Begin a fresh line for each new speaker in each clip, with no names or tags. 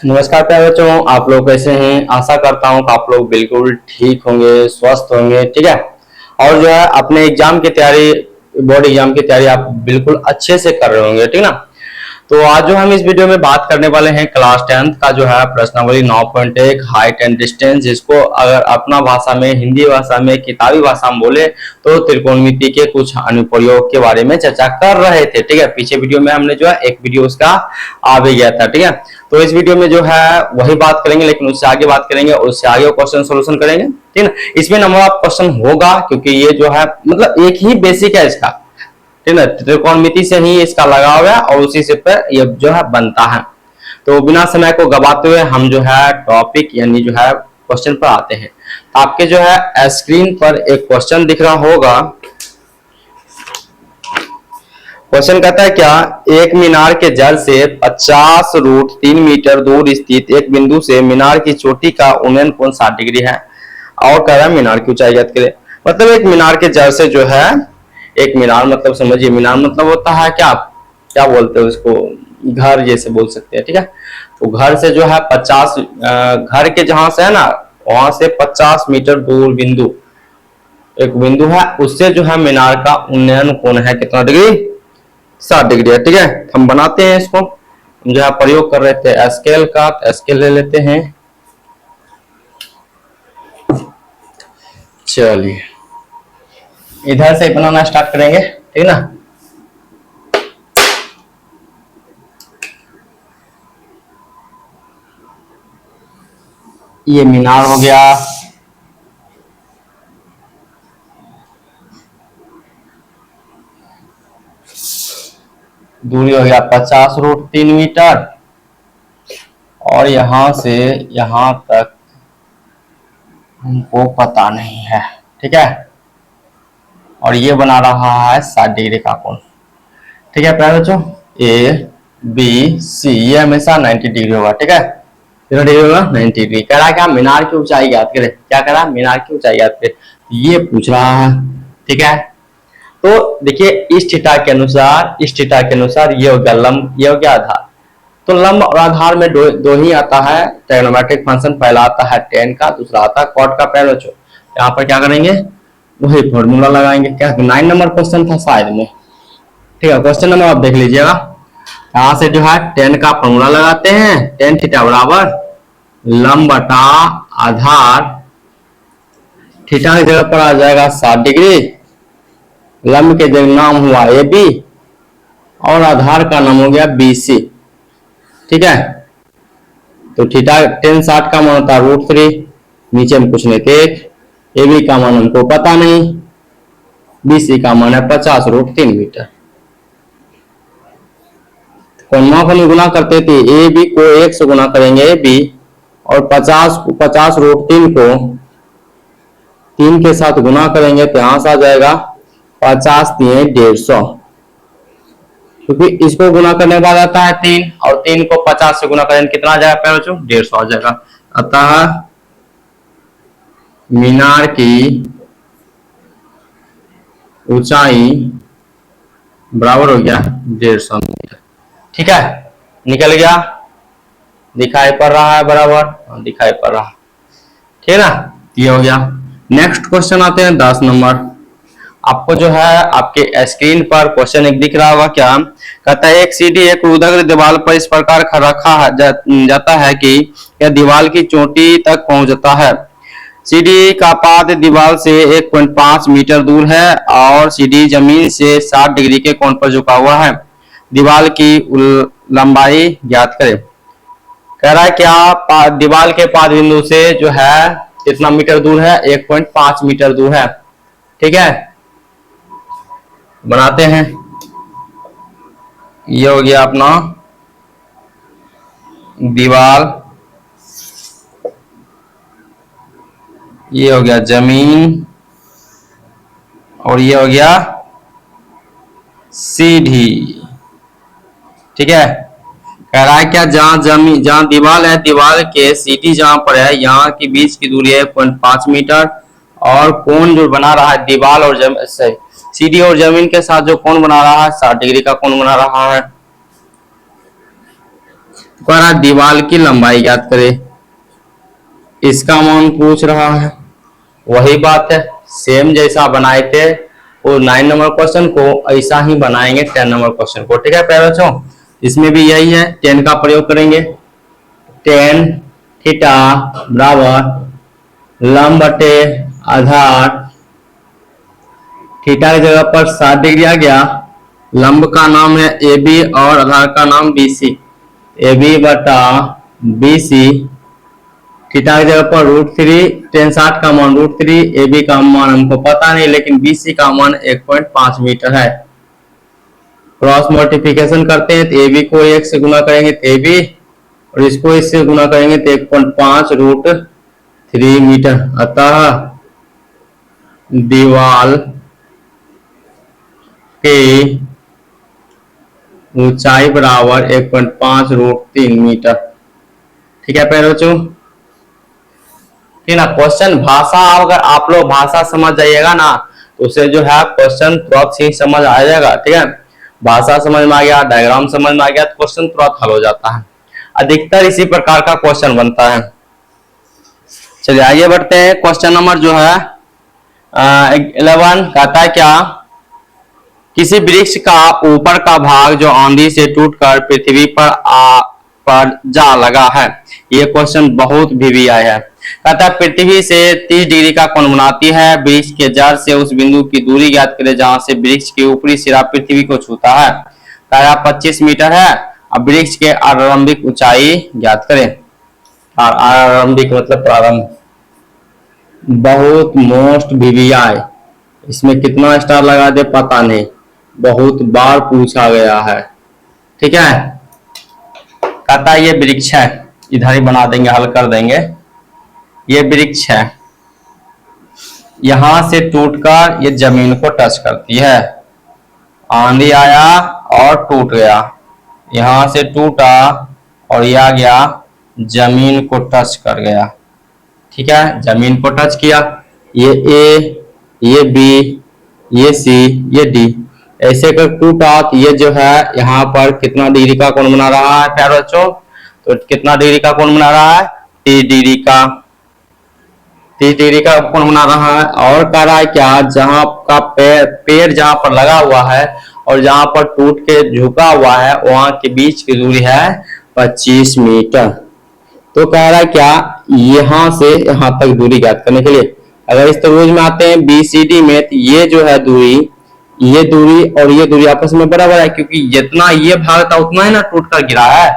नमस्कार प्यारे बच्चों, आप लोग कैसे हैं। आशा करता हूं कि आप लोग बिल्कुल ठीक होंगे, स्वस्थ होंगे। ठीक है। और जो है अपने एग्जाम की तैयारी, बोर्ड एग्जाम की तैयारी आप बिल्कुल अच्छे से कर रहे होंगे। ठीक ना। तो आज जो हम इस वीडियो में बात करने वाले हैं क्लास 10th का जो है प्रश्नावली 9.1 हाइट एंड डिस्टेंस, जिसको अगर अपना भाषा में, हिंदी भाषा में, किताबी भाषा में बोले तो त्रिकोणमिति के कुछ अनुप्रयोग के बारे में चर्चा कर रहे थे। ठीक है। पीछे वीडियो में हमने जो है एक वीडियो उसका आ भी गया था। ठीक है। तो इस वीडियो में जो है वही बात करेंगे, लेकिन उससे आगे बात करेंगे, उससे आगे क्वेश्चन सोल्यूशन करेंगे। ठीक है। इसमें नंबर ऑफ क्वेश्चन होगा, क्योंकि ये जो है मतलब एक ही बेसिक है इसका। ठीक है। त्रिकोणमिति से ही इसका लगाव है और उसी से पर ये जो है बनता है। तो बिना समय को गवाते हुए हम जो है टॉपिक यानी जो है क्वेश्चन पर आते हैं। आपके जो है स्क्रीन पर एक क्वेश्चन दिख रहा होगा। क्वेश्चन कहता है क्या, एक मीनार के जड़ से 50√3 मीटर दूर स्थित एक बिंदु से मीनार की चोटी का उन्नयन कोण 60 डिग्री है। और कह रहा है मीनार की ऊंचाई ज्ञात करें। मतलब एक मीनार के जड़ से जो है, एक मीनार मतलब समझिए, मीनार मतलब होता है क्या, क्या बोलते हैं उसको, घर जैसे बोल सकते हैं। ठीक है। तो घर से जो है 50, घर के जहां से है ना, वहां से 50 मीटर दूर बिंदु, एक बिंदु है, उससे जो है मीनार का उन्नयन कोण है कितना डिग्री, 60 डिग्री है। ठीक है। हम बनाते हैं इसको, हम जो है प्रयोग कर रहे थे स्केल का, स्केल ले लेते हैं। चलिए इधर से बनाना स्टार्ट करेंगे। ठीक ना। ये मीनार हो गया, दूरी हो गया 50√3 मीटर, और यहां से यहां तक हमको पता नहीं है। ठीक है। और ये बना रहा है 60 डिग्री का कोण। ठीक है प्यारे बच्चों, ए बी सी ये हमेशा 90 डिग्री होगा। ठीक है। कितना डिग्री होगा, 90 डिग्री। कह रहा है क्या, मीनार की ऊंचाई ज्ञात करें। क्या कह रहा है, मीनार की ऊंचाई ज्ञात करें, ये पूछ रहा है। ठीक है। तो देखिए इस थीटा के अनुसार, इस थीटा के अनुसार ये हो गया लंब, ये हो गया आधार। तो लंब और आधार में दो ही आता है ट्रिग्नोमेट्रिक फंक्शन। पहला आता है tan का, दूसरा आता है cot का। प्यारे बच्चों यहाँ पर क्या करेंगे, वही फॉर्मूला लगाएंगे। क्या 9 नंबर क्वेश्चन था शायद में। ठीक है। क्वेश्चन नंबर आप देख लीजिएगा। यहाँ से जो है tan का फॉर्मूला लगाते हैं, tan थीटा बराबर लंब बटा आधार। थीटा की जगह पर आ जाएगा 60 डिग्री, लंब के जगह नाम हुआ ए बी, और आधार का नाम हो गया बी सी। ठीक है। तो थीटा tan 60 का मान होता है √3, नीचे में कुछ नहीं थे, ए बी का मान हमको पता नहीं, बी सी का मान है 50√3 मीटर। कोणों को गुना करते थे, ए बी को 1 से गुना करेंगे ए बी, और 50√3 को 3 के साथ गुना करेंगे तो यहां से आ जाएगा 50 3 150, क्योंकि इसको गुना करने के बाद आता है 3, और 3 को 50 से गुना करेंगे कितना आ जाएगा प्यारे बच्चों, 150 आ जाएगा। अतः मीनार की ऊंचाई बराबर हो गया 150 मीटर। ठीक है। निकल गया, दिखाई पड़ रहा है बराबर, दिखाई पड़ रहा है। ठीक है ना। ये हो गया। नेक्स्ट क्वेश्चन आते हैं 10 नंबर। आपको जो है आपके स्क्रीन पर क्वेश्चन एक दिख रहा होगा। क्या कहता है, एक सीढ़ी एक ऊर्ध्वाधर दीवार पर इस प्रकार रखा जाता है कि यह दीवार की चोटी तक पहुंचता है। सीढ़ी का पाद दीवार से 1.5 मीटर दूर है और सीढ़ी जमीन से 60 डिग्री के कोण पर झुका हुआ है। दीवार की लंबाई ज्ञात करें। कह रहा है क्या, दीवार के पाद बिंदु से जो है कितना मीटर दूर है, 1.5 मीटर दूर है। ठीक है। बनाते हैं। ये हो गया अपना दीवार, ये हो गया जमीन, और ये हो गया सीढ़ी। ठीक है। कह रहा है क्या, जहां दीवार है, दीवार के सीढ़ी जहां पर है, यहाँ की बीच की दूरी है 1.5 मीटर, और कोण जो बना रहा है दीवार और CD और जमीन के साथ जो कोण बना रहा है 60 डिग्री का कोण बना रहा है। दीवार की लंबाई ज्ञात करे, इसका मान पूछ रहा है। वही बात है, सेम जैसा बनाए थे वो 9 नंबर क्वेश्चन को ऐसा ही बनाएंगे 10 नंबर क्वेश्चन को। ठीक है प्यारे बच्चों, इसमें भी यही है, 10 का प्रयोग करेंगे। tan थीटा बराबर लंब बटे आधार, थीटा की जगह पर 60 डिग्री आ गया। लंब का नाम है AB और आधार का नाम BC, AB बटा BC, थीटा की जगह पर √3, tan 60 का मान √3, AB का मान हमको पता नहीं लेकिन BC का मान 1.5 मीटर है। क्रॉस मल्टीप्लिकेशन करते हैं तो AB को 1 से गुना करेंगे तो AB और इसको इससे गुना करेंगे तो 1.5 √3 मीटर। अतः दीवार की ऊंचाई बराबर 1.5 √3 मीटर। ठीक है प्यारे बच्चों, ठीक ना। क्वेश्चन भाषा, अगर आप लोग भाषा समझ जाइएगा ना तो उसे जो है क्वेश्चन तुरंत ही समझ आ जाएगा। ठीक है, भाषा समझ में आ गया, डायग्राम समझ में आ गया तो क्वेश्चन तुरंत हल हो जाता है। अधिकतर इसी प्रकार का क्वेश्चन बनता है। चलिए आगे बढ़ते हैं। क्वेश्चन नंबर जो है 11 कहता है क्या, किसी वृक्ष का ऊपर का भाग जो आंधी से टूटकर पृथ्वी पर जा लगा है। ये क्वेश्चन बहुत भी आया है। कहता है पृथ्वी से 30 डिग्री का कोण बनाती है, वृक्ष के जड़ से उस बिंदु की दूरी ज्ञात करें जहां से वृक्ष के ऊपरी सिरा पृथ्वी को छूता है। कहता 25 मीटर है। अब वृक्ष के आरंभिक ऊंचाई ज्ञात करें। और आरंभिक मतलब प्रारंभ, बहुत मोस्ट VVI, इसमें कितना स्टार लगा दे पता नहीं, बहुत बार पूछा गया है। ठीक है, कहता है ये वृक्ष है, इधर ही बना देंगे, हल कर देंगे। ये वृक्ष है, यहां से टूटकर ये जमीन को टच करती है। आंधी आया और टूट गया, यहां से टूटा और ये आ गया जमीन को टच कर गया। ठीक है, जमीन को टच किया। ये A, ये B, ये C, ये D, ऐसे कर टूटा तो ये जो है यहाँ पर कितना डिग्री का कोण बना रहा है प्यारे बच्चों, तो कितना डिग्री का कोण बना रहा है 30 डिग्री का, 30 डिग्री का कोण बना रहा है। और कह रहा है क्या, जहां का पेड़ जहां पर लगा हुआ है और जहां पर टूट के झुका हुआ है वहां के बीच की दूरी है 25 मीटर। तो कह रहा है क्या, यहां से यहां तक दूरी ज्ञात करने के लिए अगर इस त्रिभुज में आते हैं BCD में, तो ये जो है दूरी, ये दूरी और ये दूरी आपस में बराबर है, क्योंकि जितना ये भाग था उतना ही ना टूट कर गिरा है।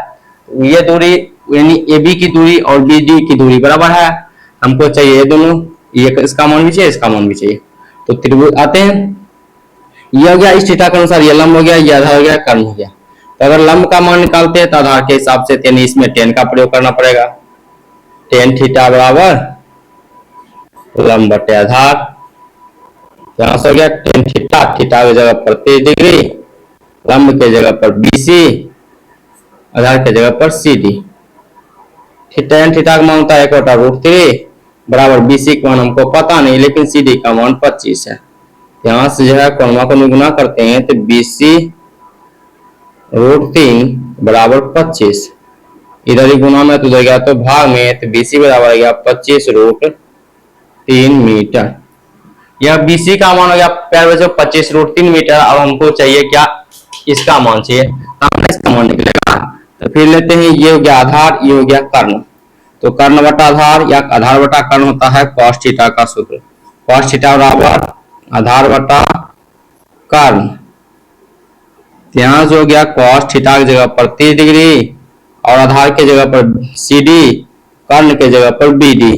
ये दूरी यानी AB की दूरी और BD की दूरी बराबर है। हमको चाहिए ये दोनों, ये इसका मान भी चाहिए, इसका मान भी चाहिए। तो त्रिभुज आते हैं, ये हो गया इस थीटा के अनुसार, ये लंब हो गया, ये आधार हो गया, कर्ण हो गया। तो अगर लंब का मान निकालते हैं तो आधार के हिसाब से यानी इसमें 10 का प्रयोग करना पड़ेगा। tan थीटा बराबर लंब बटे आधार, यहां से हो गया tan थीटा, थीटा की जगह पर 30 डिग्री, लंब के जगह पर BC, आधार के जगह पर CD। tan थीटा का मान होता है 1/√3 बराबर BC का मान हमको पता नहीं लेकिन CD का मान 25 है। यहां से जो है कोणों को गुना करते हैं तो BC √3 बराबर 25, इधर ही गुना में तो दे गया तो भाग में, तो BC बराबर गया 25 √3 मीटर। यह BC का मान हो गया प्यारे बच्चों 25 √3 मीटर। अब हमको चाहिए क्या, इसका मान चाहिए, इसका मान निकलेगा। तो फिर लेते हैं, ये हो गया आधार, ये हो गया कर्ण। तो कर्ण बटा आधार या आधार बटा कर्ण होता है cos थीटा का सूत्र, cos थीटा बराबर आधार बटा कर्ण। यहां से हो गया cos थीटा की जगह पर 30 डिग्री और आधार के जगह पर CD, कर्ण के जगह पर BD।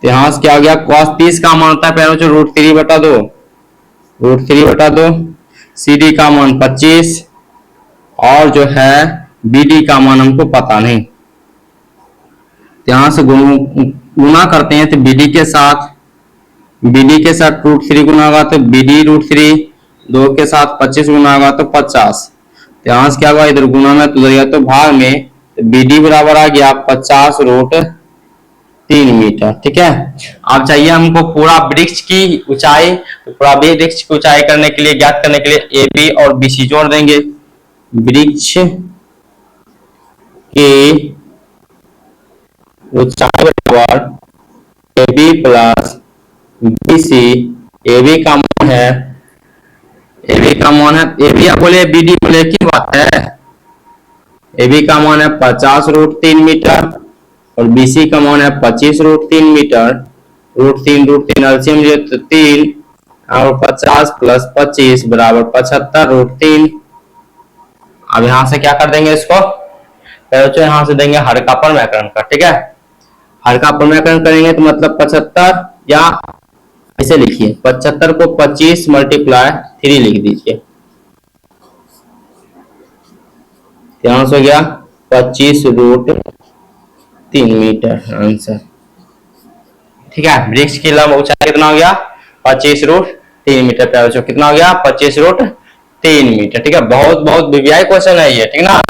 यहां से क्या हो गया, cos 30 का मान होता है प्यारे बच्चों √3 बटा 2, √3 बटा 2, CD का मान 25 और जो है BD का मान हमको पता नहीं। यहां से गुना करते हैं तो BD के साथ √3 गुना होगा तो BD √3, 2 के साथ 25 गुना होगा तो 50। यहां से क्या होगा, इधर गुना में तो तो भाग में, तो BD बराबर आ गया 50 3 मीटर। ठीक है, अब चाहिए हमको पूरा वृक्ष की ऊंचाई। तो पूरा वृक्ष की ऊंचाई करने के लिए, ज्ञात करने के लिए ए बी और बी सी जोड़ देंगे। वृक्ष की ऊंचाई बराबर A B plus B C. A B का मान है, ए बी का मान है, ए बी बोले बी डी बोले की बात है। ए बी का मान है 50√3 मीटर और बी सी का मान है 25√3 मीटर। √3 एलसीएम जो तो 3 और 50 प्लस 25 बराबर 75√3। अब यहां से क्या कर देंगे इसको, पहले यहां से देंगे हर का परमेकरण का। ठीक है, हर का परमेकरण करेंगे तो मतलब 75, या ऐसे लिखिए 75 को 25 मल्टीप्लाई 3 लिख दीजिए। यहां से हो गया 25√3 मीटर आंसर। ठीक है, वृक्ष की लंब ऊंचाई कितना हो गया 25√3 मीटर। प्यारे कितना हो गया 25√3 मीटर। ठीक है, बहुत बहुत वीवीआई क्वेश्चन है ये, ठीक ना।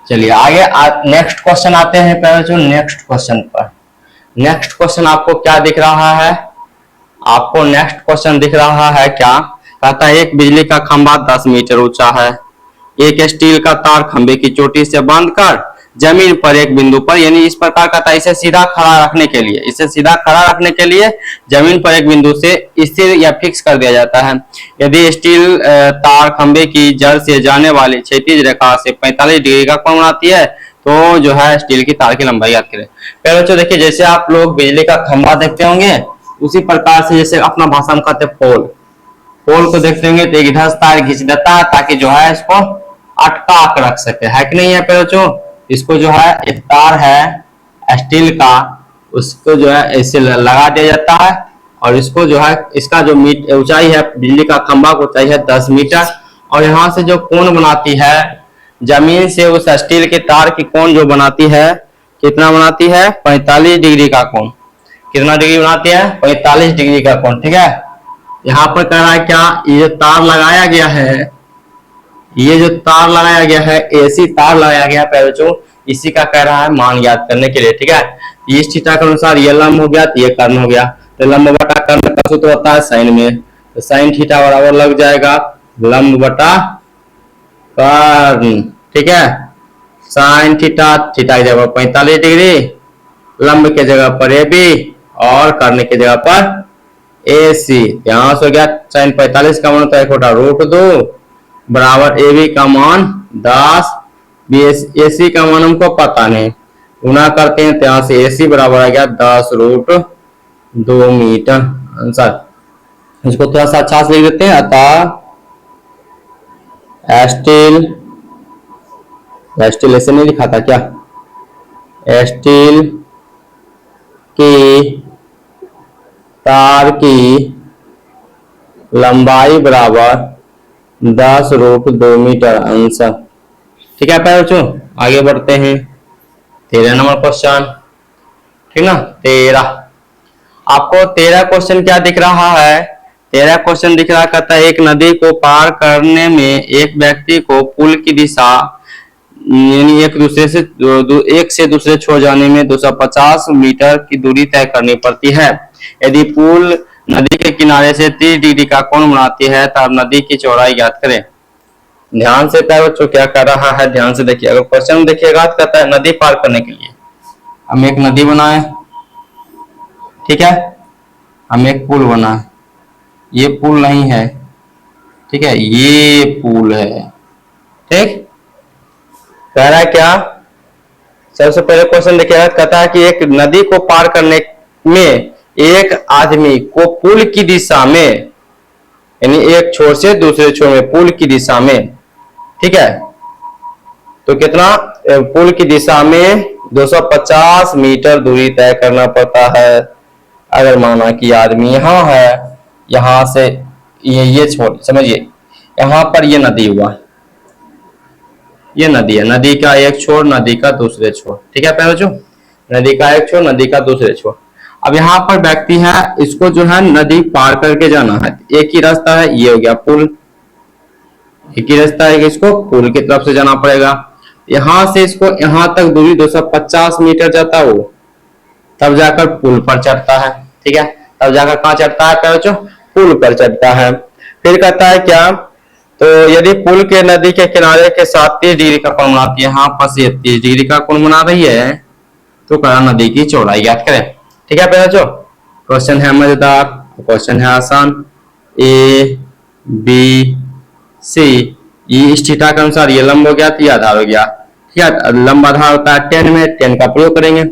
चलिए आगे नेक्स्ट क्वेश्चन आते हैं। प्यारे नेक्स्ट क्वेश्चन पर, नेक्स्ट क्वेश्चन आपको क्या दिख रहा है, आपको नेक्स्ट क्वेश्चन दिख रहा है क्या, कहता है एक बिजली का खंभा 10 मीटर ऊंचा है, एक स्टील का तार खंभे की चोटी से बांधकर जमीन पर एक बिंदु पर, यानी इस प्रकार का था, इसे सीधा खड़ा रखने के लिए, इसे सीधा खड़ा रखने के लिए जमीन पर एक बिंदु से स्थिर या फिक्स कर दिया जाता है। यदि स्टील तार खंभे की जड़ से जाने वाली क्षैतिज रेखा से 45 डिग्री का कोण बनाती है तो जो है स्टील की तार की लंबाई याद करें। पहले बच्चों देखिए, जैसे आप लोग बिजली का खंभा देखते होंगे उसी प्रकार से, जैसे अपना भाषा में कहते हैं पोल, पोल को देखते होंगे तो इधर से तार खींच देता है ताकि जो है इसको अटका कर रख सके, है कि नहीं है। पहले बच्चों इसको जो है एक तार है स्टील का, उसको जो है ऐसे लगा दिया जाता है और इसको जो है, इसका जो ऊंचाई है बिजली का खंभा की ऊंचाई है 10 मीटर, और यहाँ से जो कोण बनाती है जमीन से उस स्टील के तार की कोण जो बनाती है, कितना बनाती है 45 डिग्री का कोण। कितना डिग्री बनाती है 45 डिग्री का कोण। ठीक है, यहाँ पर कह रहा है क्या, ये जो तार लगाया गया है, ये जो तार लगाया गया है एसी तार लगाया गया है बच्चों, इसी का कह रहा है मान ज्ञात करने के लिए। ठीक है, इस थीटा के अनुसार ये लंब हो गया तो ये कर्ण हो गया, तो लंब बटा कर्ण का सूत्र होता है साइन में, तो साइन थीटा बराबर लग जाएगा लंब बटा कर्ण। ठीक है, साइन थीटा, थीटा की जगह 45 डिग्री, लंब के जगह पर ए बी और कर्ण की जगह पर ए सी। यहां से हो गया साइन 45 का मान तो 1/√2 बराबर ए बी का मान 10, ए सी का मान हमको पता नहीं, गुना करते हैं तो यहां से ए सी बराबर आ गया 10√2 मीटर आंसर। इसको थोड़ा सा अच्छा से लिख देते हैं, अतः स्टील ऐसे नहीं लिखा था क्या, स्टील की तार की लंबाई बराबर 10√2 मीटर आंसर। ठीक है बच्चों, आगे बढ़ते हैं 13 नंबर क्वेश्चन। ठीक ना, 13 आपको 13 क्वेश्चन क्या दिख रहा है, 13 क्वेश्चन दिख रहा, कहता है एक नदी को पार करने में एक व्यक्ति को पुल की दिशा यानी एक से दूसरे छोर जाने में 250 मीटर की दूरी तय करनी पड़ती है। यदि पुल नदी के किनारे से 30 डिग्री का कोण बनाती है तब नदी की चौड़ाई ज्ञात करें। ध्यान से बच्चों क्या कर रहा है, ध्यान से देखिए, अगर क्वेश्चन देखिएगा तो कहता है नदी पार करने के लिए हम एक नदी बनाए, ठीक है, हम एक पुल बनाए, ये पुल नहीं है, ठीक है, ये पुल है। ठीक, कह रहा है क्या, सबसे पहले क्वेश्चन देखिएगा, कहता है कि एक नदी को पार करने में एक आदमी को पुल की दिशा में, यानी एक छोर से दूसरे छोर में पुल की दिशा में, ठीक है, तो कितना पुल की दिशा में 250 मीटर दूरी तय करना पड़ता है। अगर माना कि आदमी यहाँ है, यहां से ये छोर, समझिए यहां पर ये नदी हुआ, ये नदी है, नदी का एक छोर नदी का दूसरे छोर, ठीक है पहले बच्चों, नदी का एक छोर नदी का दूसरे छोर। अब यहाँ पर व्यक्ति है, इसको जो है नदी पार करके जाना है, एक ही रास्ता है, ये हो गया पुल, एक ही रास्ता है कि इसको पुल की तरफ से जाना पड़ेगा। यहां से इसको यहां तक दूरी 250 मीटर जाता है वो, तब जाकर पुल पर चढ़ता है। ठीक है, तब जाकर कहां चढ़ता है प्यारे बच्चों? पुल पर चढ़ता है। फिर कहता है क्या, तो यदि पुल के नदी के किनारे के साथ 30 डिग्री का कोण बनाती है, यहाँ पर से 30 डिग्री का कोण बना रही है, तो करा नदी की चौड़ाई ज्ञात करें। ठीक है प्यारे बच्चों, क्वेश्चन है मजेदार, क्वेश्चन है आसान। ए बी सी, इस थीटा के अनुसार ये लंब हो गया, तो ये आधार हो गया। ठीक है, लंब आधार होता है 10 में, 10 का प्रयोग करेंगे।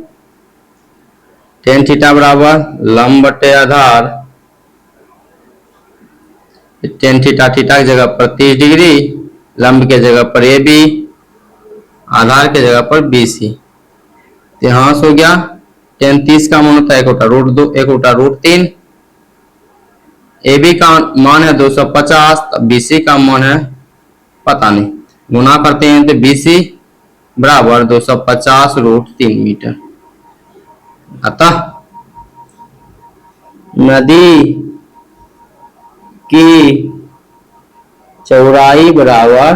10 थीटा बराबर लंब बटे आधार, 10 थीटा, थीटा की जगह पर 30 डिग्री, लंब के जगह पर ए बी, आधार के जगह पर बी सी। तो यहां से हो गया 10 30 का मान होता है 1/√2, 1/√3। ए बी का मान है 250, बी सी का मान है पता नहीं, गुना करते हैं तो बी सी बराबर 250√3 मीटर। अतः नदी की चौड़ाई बराबर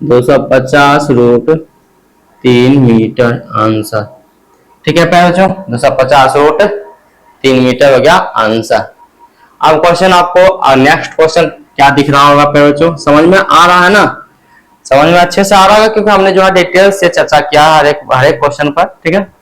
250√3 मीटर आंसर। ठीक है प्यारे बच्चों, 250√3 मीटर हो गया आंसर। अब क्वेश्चन आपको नेक्स्ट क्वेश्चन क्या दिख रहा होगा प्यारे बच्चों? समझ में आ रहा है ना? समझ में अच्छे से आ रहा है, क्योंकि हमने जो है डिटेल से चर्चा किया हर एक क्वेश्चन पर। ठीक है,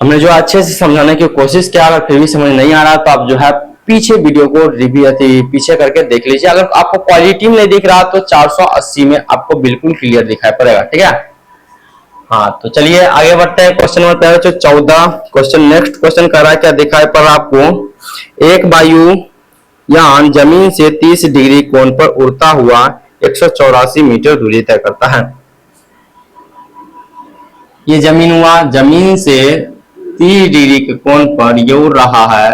हमने जो अच्छे से समझाने की कोशिश किया। अगर फिर भी समझ नहीं आ रहा तो आप जो है पीछे वीडियो को रिव्यू पीछे करके देख लीजिए। अगर आपको क्वालिटी में नहीं दिख रहा तो 480 में आपको बिल्कुल क्लियर दिखाई पड़ेगा। ठीक है, हाँ तो चलिए आगे बढ़ते हैं। Question number 14 question, next question कर रहा है क्या दिखाई पड़ रहा है आपको? एक वायुयान जमीन से 30 डिग्री कोण पर उड़ता हुआ 184 मीटर दूरी तय करता है। ये जमीन हुआ, जमीन से 30 डिग्री के कोण पर ये उड़ रहा है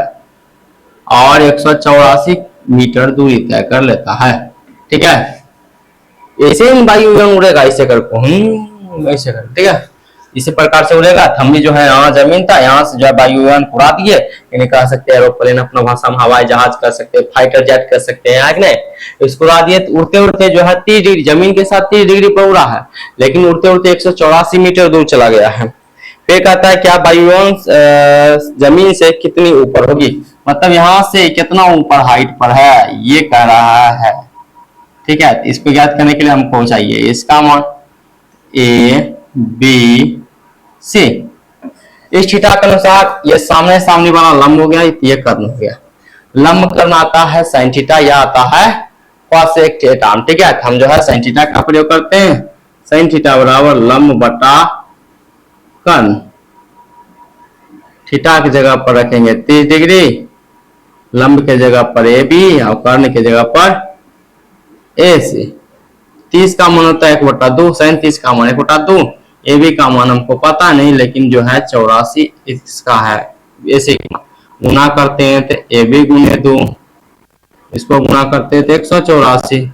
और 184 मीटर दूरी तय कर लेता है। ठीक है, ऐसे ही वायुयान उड़ेगा, ऐसे कर ऐसे कर। ठीक है, इसी प्रकार से उड़ेगा। हम भी जो है यहाँ जमीन था, यहाँ से जो है वायुयान उड़ा दिए, यानी कह सकते हैं एरोप्लेन, अपना भाषा में हवाई जहाज कर सकते हैं, फाइटर जेट कर सकते हैं, नहीं इसको उड़ा दिए। तो उड़ते उड़ते जो है 30 डिग्री, जमीन के साथ 30 डिग्री पर उड़ा है, लेकिन उड़ते उड़ते 184 मीटर दूर चला गया है। फिर कहता है क्या वायुयान जमीन से कितनी ऊपर होगी, मतलब यहाँ से कितना ऊपर हाइट पर है ये कह रहा है। ठीक है, इसको ज्ञात करने के लिए हमको चाहिए इसका मान ए बी सी। इस थीटा के अनुसार ये सामने सामने वाला लंब हो गया, ये कर्ण हो गया। लंब कर्ण आता है sin थीटा, या आता है cosec थीटा। ठीक है, हम जो है sin थीटा का प्रयोग करते हैं। sin थीटा बराबर लंब बटा कर्ण, थीटा की जगह पर रखेंगे 30 डिग्री, लंब के जगह पर ए बी और कर्ण के जगह पर ए सी। 30 का मान होता है 1/2, sin 30 का मान 1/2, ए बी का मान हमको पता नहीं, लेकिन जो है 84 इसका है। ऐसे गुना करते हैं तो ए बी गुने 2, इसको गुना करते हैं तो 184,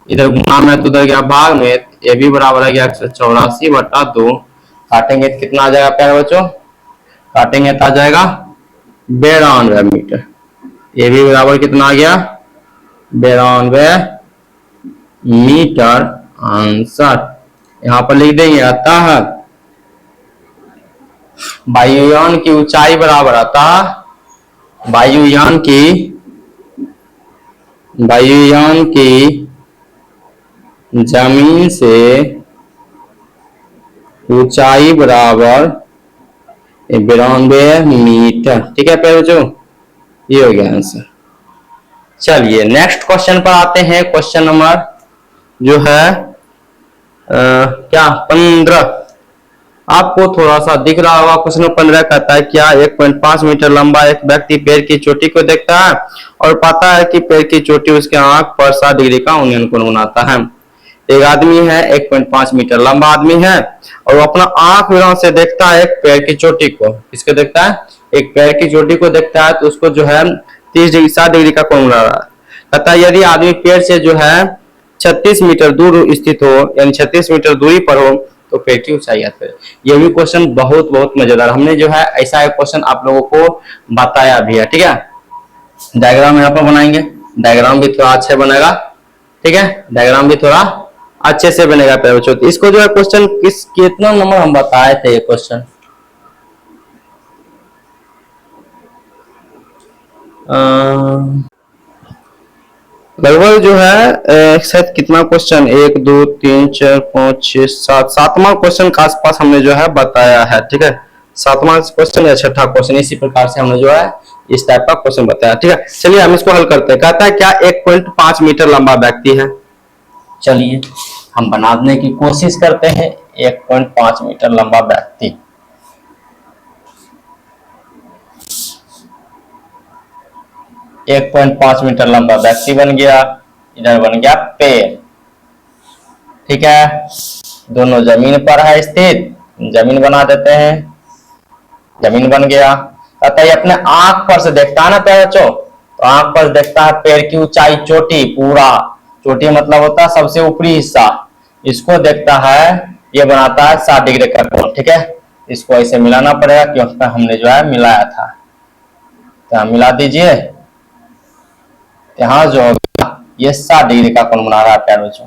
इधर गुना में तो उधर गया भाग में, ए बी बराबर आ गया 184/2। काटेंगे तो कितना आ जाएगा प्यारे बच्चों? काटेंगे तो आ जाएगा 92 मीटर। ए बी बराबर कितना आ गया? 92 मीटर आंसर यहां पर लिख देंगे। अतः वायुयान की ऊंचाई बराबर आता, वायुयान की जमीन से ऊंचाई बराबर 92 मीटर। ठीक है प्यारे बच्चों, ये हो गया आंसर। चलिए नेक्स्ट क्वेश्चन पर आते हैं। क्वेश्चन नंबर जो है क्या 15 आपको थोड़ा सा दिख रहा होगा। क्वेश्चन नंबर 15 कहता है क्या 1.5 मीटर लंबा एक व्यक्ति पैर की चोटी को देखता है और पाता है कि पैर की चोटी उसके आंख पर 60 डिग्री का उन्नयन कोण बनाता है। एक आदमी है, 1.5 मीटर लंबा आदमी है और वो अपना आंख विराम से देखता है एक पैर की चोटी को। किसको देखता है? एक पैर की चोटी को देखता है, तो उसको जो है 30 डिग्री 60 डिग्री का कोण बना रहा है। कहता है यदि आदमी पैर से जो है 36 मीटर दूर स्थित हो, यानी 36 मीटर दूरी पर हो, तो पैर की ऊंचाई याद करें। ये भी क्वेश्चन बहुत मजेदार, हमने जो है ऐसा एक क्वेश्चन आप लोगों को बताया भी है। ठीक है, डायग्राम यहाँ पर बनाएंगे, डायग्राम भी थोड़ा अच्छा बनेगा। ठीक है, डायग्राम भी थोड़ा अच्छे से बनेगा प्यारे बच्चों। तो इसको जो है क्वेश्चन कितना नंबर हम बताए थे ये क्वेश्चन, लगभग जो है शायद कितना क्वेश्चन, 1 2 3 4 5 6 7, सातवां क्वेश्चन के आसपास हमने जो है बताया है। ठीक है, सातवां क्वेश्चन या छठा क्वेश्चन, इसी प्रकार से हमने जो है इस टाइप का क्वेश्चन बताया। ठीक है, चलिए हम इसको हल करते हैं। कहता है क्या 1.5 मीटर लंबा व्यक्ति है। चलिए हम बनाने की कोशिश करते हैं। 1.5 मीटर लंबा व्यक्ति, 1.5 मीटर लंबा व्यक्ति बन गया, इधर बन गया पेड़। ठीक है, दोनों जमीन पर है स्थित, जमीन बना देते हैं, जमीन बन गया। कहता है अपने आंख पर से देखता है ना प्यारे बच्चों, तो आंख पर देखता है पेड़ की ऊंचाई, चोटी, पूरा चोटी मतलब होता है सबसे ऊपरी हिस्सा, इसको देखता है, ये बनाता है 60 डिग्री का कोण। ठीक है, इसको ऐसे मिलाना पड़ेगा क्योंकि हमने जो है मिलाया था, तो मिला दीजिए। यहाँ जो होगा ये 60 डिग्री का कोण बना रहा है प्यारे बच्चों।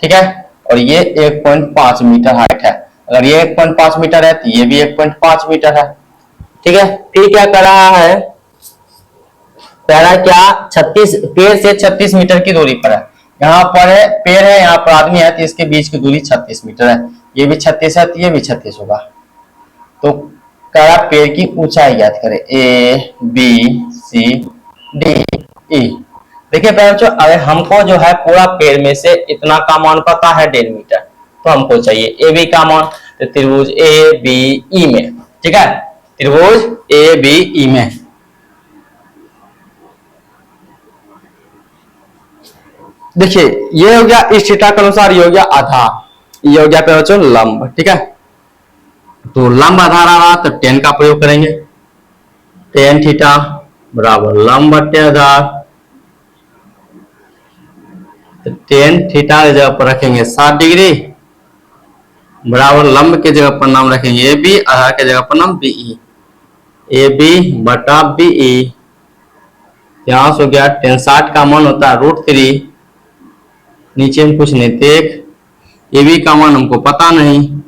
ठीक है, और ये 1.5 मीटर हाइट है। अगर ये 1.5 मीटर है तो ये भी 1.5 मीटर है। ठीक है, फिर क्या कर रहा है, पहला क्या 36 पेड़ से 36 मीटर की दूरी पर है। यहाँ पर है पेड़ है, यहाँ पर आदमी है, तो इसके बीच की दूरी 36 मीटर है। ये भी 36 है तो ये भी 36 होगा। तो कह रहा पेड़ की ऊंचाई याद करें, A B C D E. देखिए बच्चों, अगर हमको जो है पूरा पेड़ में से इतना का मान पता है 1.5 मीटर, तो हमको चाहिए ए बी का मान। तो त्रिभुज ए बी ई में, ठीक है, त्रिभुज ए बी ई में देखिए ये हो गया इस थीटा के अनुसार, ये हो गया आधा, ये हो गया पे बच्चों लंब। ठीक है, तो लंब आधार आ रहा तो टेन का प्रयोग करेंगे, टेन थीटा बराबर लंब बटे आधार। तो टेन थीटा की जगह पर रखेंगे 60 डिग्री बराबर लंब के जगह पर नाम रखेंगे ए बी, आधार के जगह पर नाम बीई, ए बी बटा बीई। यहां से हो गया टेन 60 का मान होता है √3, नीचे में कुछ नहीं, देख ए बी का मान हमको पता नहीं,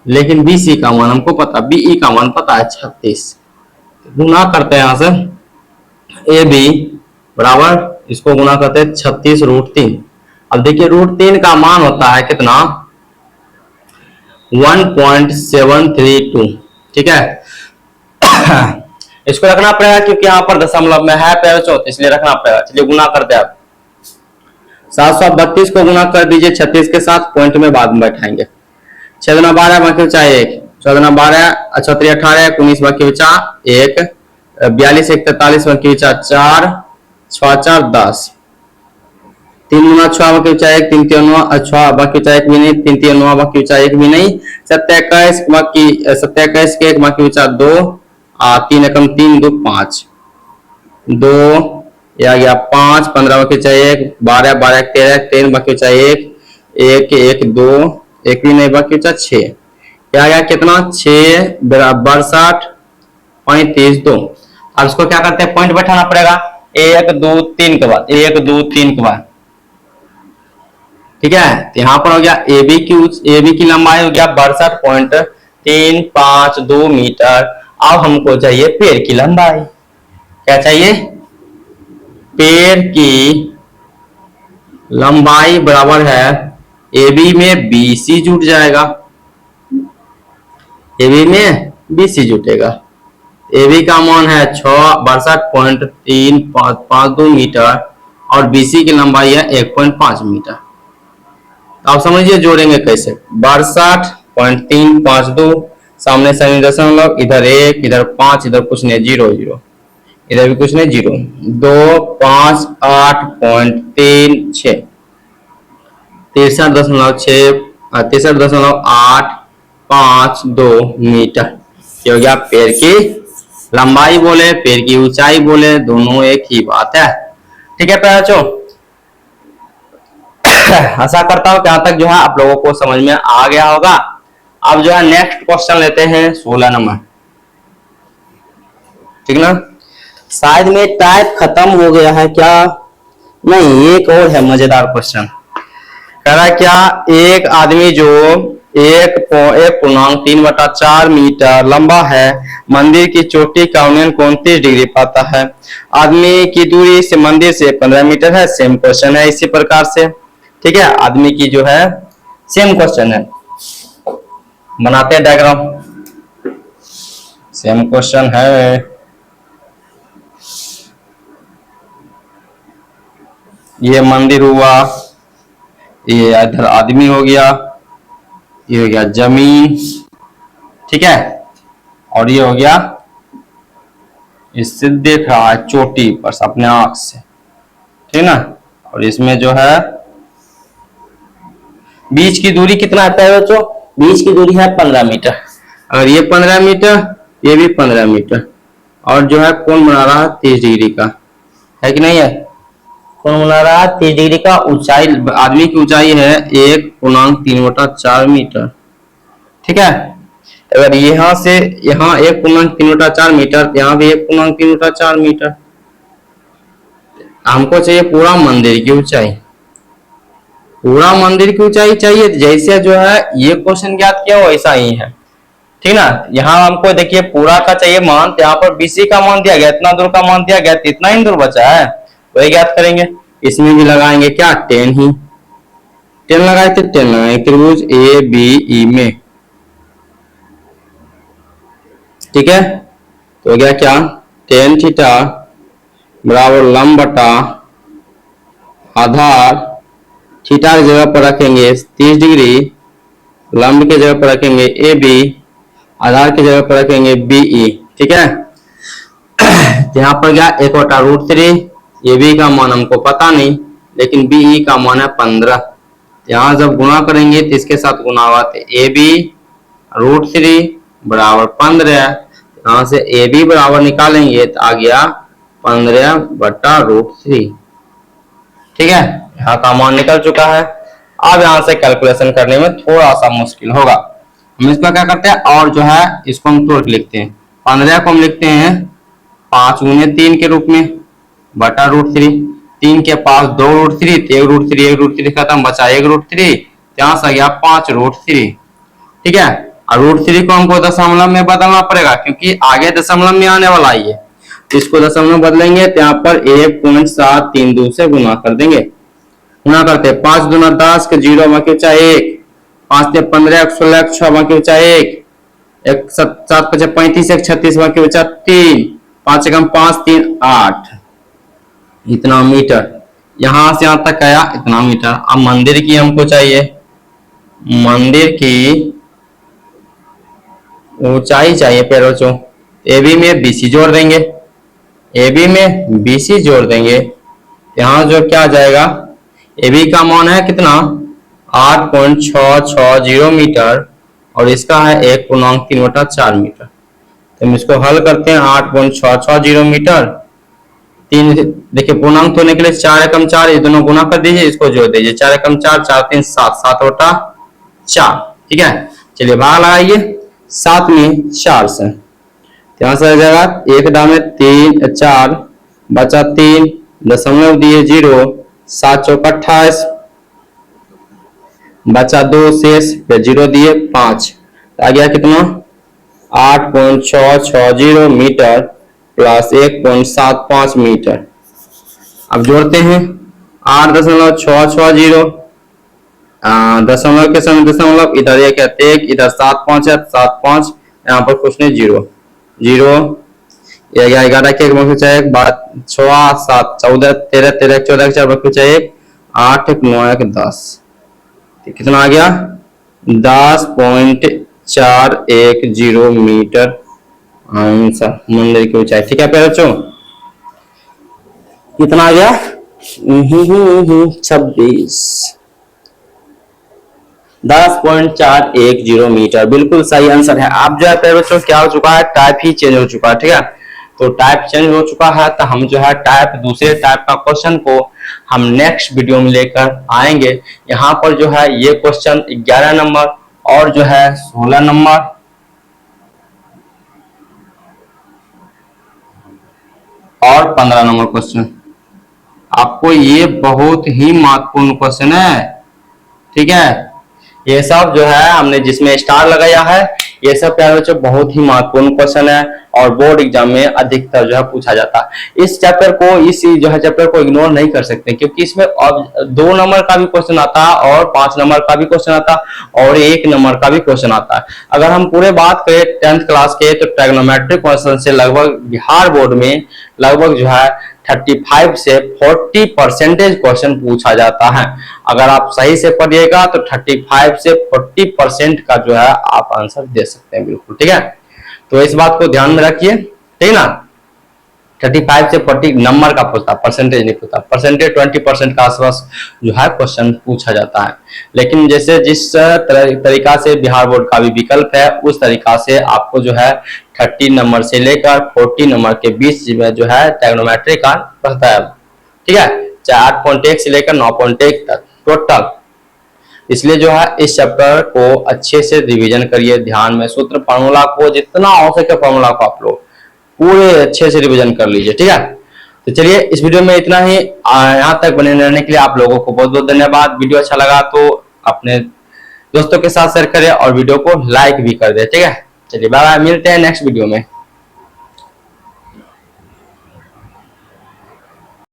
लेकिन बी सी का मान हमको पता, बीई का मान पता है 36। गुना करते हैं यहां से, ए बी बराबर इसको गुना करते हैं 36 √3। अब देखिए √3 का मान होता है कितना, 1.732। ठीक है, इसको रखना पड़ेगा क्योंकि यहाँ पर दशमलव में है पैर चौथ, इसलिए रखना पड़ेगा। चलिए गुना करते हैं आप, 732 को गुना कर दीजिए 36 के साथ, पॉइंट में बाद में बैठाएंगे। 6 × 12 बाकी बचा 1, 14 × 12 18 18 19 बाकी बचा 1, 42 1 43 बाकी बचा 4, 6 4 10, 3 × 6 बाकी बचा 1, 3 3 9 6 बाकी बचा 1 भी नहीं, 3 3 9 बाकी बचा 1 भी नहीं, 27 बाकी 27 के 1 बाकी बचा 2, 3 एकम 3 2 5, 2 आ गया 5, 15 बाकी बचा 1, 12 12 13 13 बाकी बचा 1 1 1 2 1 भी नहीं बाकी बचा 6, क्या गया कितना 6 बराबर 62 35 2। अब इसको क्या करते हैं, पॉइंट बैठाना पड़ेगा 1 2 3 के बाद, 1 2 3 के बाद। ठीक है, तो यहाँ पर हो गया ए बी की लंबाई हो गया 62.352 मीटर। अब हमको चाहिए पेड़ की लंबाई, क्या चाहिए, पेड़ की लंबाई बराबर है ए बी में बी सी जुट जाएगा, ए बी में बी सी जुटेगा। ए बी का मान है 62.352 मीटर और बी सी की लंबाई है 1.5 मीटर। आप समझिए जोड़ेंगे कैसे, 62.352 सामने सभी दशमलव, इधर 1 इधर 5 इधर कुछ नहीं 0 0, इधर भी कुछ नहीं 0, 2 5 8.36 63.852 मीटर। ये हो गया पेड़ की लंबाई बोले, पेड़ की ऊंचाई बोले, दोनों एक ही बात है। ठीक है बच्चों, आशा करता हूं कि यहाँ तक जो है आप लोगों को समझ में आ गया होगा। अब जो है नेक्स्ट क्वेश्चन लेते हैं 16 नंबर, ठीक ना। शायद में टाइप खत्म हो गया है क्या, नहीं एक और है मजेदार क्वेश्चन। कह रहा है क्या, एक आदमी जो 1.3/4 मीटर लंबा है, मंदिर की चोटी का उन्नयन 29 डिग्री पाता है। आदमी की दूरी से मंदिर से 15 मीटर है। सेम क्वेश्चन है इसी प्रकार से। ठीक है, आदमी की जो है सेम क्वेश्चन है, बनाते हैं डायग्राम। सेम क्वेश्चन है। ये मंदिर हुआ, ये इधर आदमी हो गया, ये हो गया जमीन, ठीक है, और ये हो गया, इससे देख रहा है चोटी पर अपने आंख से, ठीक ना। और इसमें जो है बीच की दूरी कितना आता है बच्चों, बीच की दूरी है 15 मीटर। अगर ये 15 मीटर, ये भी 15 मीटर, और जो है कौन बना रहा है 30 डिग्री का, है कि नहीं है। कौन बना रहा है 30 डिग्री का। ऊंचाई, आदमी की ऊंचाई है 1.3/4 मीटर, ठीक है। अगर यहाँ से यहाँ 1.3/4 मीटर, यहाँ भी 1.3/4 मीटर। हमको चाहिए पूरा मंदिर की ऊंचाई, पूरा मंदिर की ऊंचाई चाहिए। जैसे जो है ये क्वेश्चन ज्ञात किया वैसा ही है, ठीक ना। यहाँ हमको देखिए पूरा का चाहिए मान, तो यहाँ पर बीसी का मान दिया गया, इतना दूर का मान दिया गया, तो इतना ही दूर बचा है, वही ज्ञात करेंगे। इसमें भी लगाएंगे क्या, 10 ही, 10 लगाए थे, 10 लगाए त्रिभुज ए बी ई में, ठीक है। तो हो गया क्या, tan थीटा बराबर लंब बटा आधार, थीटा की जगह पर रखेंगे 30 डिग्री, लंब की जगह पर रखेंगे ए बी, आधार की जगह पर रखेंगे बी ई, ठीक है। यहाँ पर गया 1/√3, ए बी का मान हमको पता नहीं, लेकिन बी ई का मान है 15। यहाँ जब गुणा करेंगे तो इसके साथ गुणा हुआ, तो ए बी √3 बराबर 15। यहाँ से ए बी बराबर निकालेंगे तो आ गया 15/√3, ठीक है। यहाँ का मान निकल चुका है। अब यहाँ से कैलकुलेशन करने में थोड़ा सा मुश्किल होगा। हम इसका क्या करते हैं, और जो है इसको हम तोड़ के लिखते हैं। 15 को हम लिखते हैं 5 × 3 के रूप में बटा √3। 3 के पास 2√3, 1√3 खत्म, बचा 1√3, यहाँ से आ गया 5√3, ठीक है। और √3 को हमको दशमलव में बदलना पड़ेगा, क्योंकि आगे दशमलव में आने वाला है ये। इसको दशमलव बदलेंगे तो यहाँ पर 1.732 से गुना कर देंगे। गुना करते 5 दूना 10 के 0 बाकी बचा 1, 5 से 15 16 6 बाकी बचा 1, 7 5 35 1 36 बाकी बचा 3, 5 कम 5 3 8, इतना मीटर। यहां से यहां तक आया इतना मीटर। अब मंदिर की हमको चाहिए, मंदिर की ऊंचाई चाहिए पैरों चो। ए बी में बीसी जोड़ देंगे, ए बी में बीसी जोड़ देंगे, यहाँ जो क्या जाएगा, ए बी का मान है कितना 8.660 मीटर, और इसका है 1.3/4 मीटर। तो हम इसको हल करते हैं, 8.660 मीटर, 3 देखिए पूर्णांक होने के लिए 4 एकम 4, ये दोनों गुना कर दीजिए, इसको जोड़ दीजिए, 4 एकम 4, 4 3 7, 7/4, ठीक है। चलिए भाग लगाइए, 7 में 4 से, यहाँ से आ जाएगा 1 दामे 3 4, बचा 3, दशमलव दिए 0, 7 चौक 28, बचा 2 शेष, फिर 0 दिए 5, आ गया कितना 8.660 मीटर प्लस 1.75 मीटर। अब जोड़ते हैं 8.660, दशमलव के समय दशमलव, इधर एक है 1, इधर 7 5 है 7 5, यहाँ पर कुछ नहीं 0 0, 11 के बचा 1, 6 7 14 13 13 14 4 बचा 1, 8 1 9 1 10, कितना आ गया 10.410 मीटर आंसर मंदिर की ऊंचाई, ठीक है बच्चों। कितना आ गया 26, 10.410 मीटर, बिल्कुल सही आंसर है। आप जो है बच्चों क्या हो चुका है, टाइप ही चेंज हो चुका है, ठीक है। तो टाइप चेंज हो चुका है, तो हम जो है टाइप दूसरे टाइप का क्वेश्चन को हम नेक्स्ट वीडियो में लेकर आएंगे। यहाँ पर जो है ये क्वेश्चन 11 नंबर और जो है 16 नंबर और 15 नंबर क्वेश्चन, आपको ये बहुत ही महत्वपूर्ण क्वेश्चन है। ठीक है। ये सब जो है हमने जिसमें स्टार लगाया है, ये सब प्यारे बच्चों बहुत ही महत्वपूर्ण क्वेश्चन है और बोर्ड एग्जाम में अधिकतर जो है पूछा जाता है। इस चैप्टर को, इस जो है चैप्टर को इग्नोर नहीं कर सकते, क्योंकि इसमें अब 2 नंबर का भी क्वेश्चन आता है और 5 नंबर का भी क्वेश्चन आता है और 1 नंबर का भी क्वेश्चन आता है। अगर हम पूरे बात करें 10th क्लास के, तो ट्रिग्नोमेट्रिक क्वेश्चन से लगभग बिहार बोर्ड में लगभग जो है 35 से 40% क्वेश्चन पूछा जाता है। अगर आप सही से पढ़िएगा तो 35 से 40% का जो है आप आंसर दे सकते हैं, बिल्कुल ठीक है। तो इस बात को ध्यान में रखिए, ठीक ना। 35 से 40 नंबर का पूछता, परसेंटेज नहीं पूछता। परसेंटेज 20% का आसपास जो है क्वेश्चन पूछा जाता है। लेकिन जैसे जिस तरीका से बिहार बोर्ड का भी विकल्प है, उस तरीका से आपको जो है 30 नंबर से लेकर 40 नंबर के बीच में जो है ट्रिग्नोमेट्री का रहता है, ठीक है। 8.1 से लेकर 9.1 तक टोटल। इसलिए जो है इस चैप्टर को अच्छे से रिवीजन करिए, ध्यान में सूत्र फार्मूला को जितना हो सके फार्मूला को आप लोग पूरे अच्छे से रिवीजन कर लीजिए, ठीक है। तो चलिए इस वीडियो में इतना ही। यहाँ तक बने रहने के लिए आप लोगों को बहुत बहुत धन्यवाद। वीडियो अच्छा लगा तो अपने दोस्तों के साथ शेयर करें और वीडियो को लाइक भी कर दें, ठीक है। चलिए बाय बाय, मिलते हैं नेक्स्ट वीडियो में।